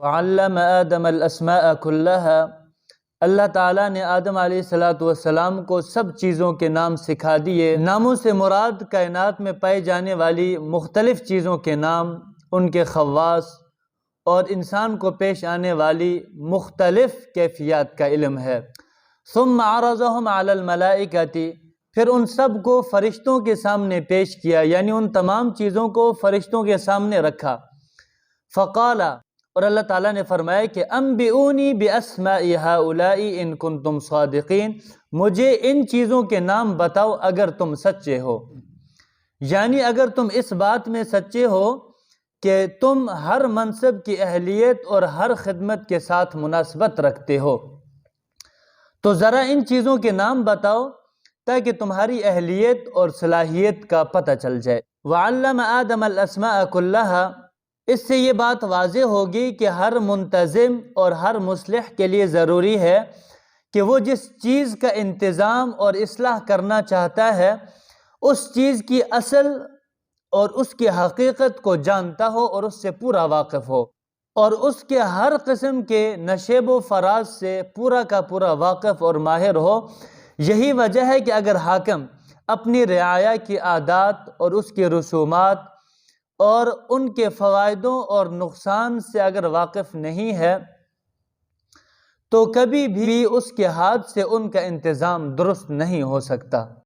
وعلم آدم الاسماء كلها، اللہ تعالیٰ نے آدم علیہ السلام کو سب چیزوں کے نام سکھا دیے۔ ناموں سے مراد کائنات میں پائے جانے والی مختلف چیزوں کے نام، ان کے خواص اور انسان کو پیش آنے والی مختلف کیفیات کا علم ہے۔ ثم عرضهم على الملائکۃ، پھر ان سب کو فرشتوں کے سامنے پیش کیا، یعنی ان تمام چیزوں کو فرشتوں کے سامنے رکھا۔ فقال، اور اللہ تعالیٰ نے فرمایا کہ انبئونی باسماء ہؤلاء ان کنتم صادقین، مجھے ان چیزوں کے نام بتاؤ اگر تم سچے ہو، یعنی اگر تم اس بات میں سچے ہو کہ تم ہر منصب کی اہلیت اور ہر خدمت کے ساتھ مناسبت رکھتے ہو، تو ذرا ان چیزوں کے نام بتاؤ تاکہ تمہاری اہلیت اور صلاحیت کا پتہ چل جائے۔ وعلم آدم الاسماء كلها، اس سے یہ بات واضح ہوگی کہ ہر منتظم اور ہر مصلح کے لیے ضروری ہے کہ وہ جس چیز کا انتظام اور اصلاح کرنا چاہتا ہے اس چیز کی اصل اور اس کی حقیقت کو جانتا ہو اور اس سے پورا واقف ہو، اور اس کے ہر قسم کے نشیب و فراز سے پورا کا پورا واقف اور ماہر ہو۔ یہی وجہ ہے کہ اگر حاکم اپنی رعایا کی عادات اور اس کے رسومات اور ان کے فوائدوں اور نقصان سے اگر واقف نہیں ہے تو کبھی بھی اس کے ہاتھ سے ان کا انتظام درست نہیں ہو سکتا۔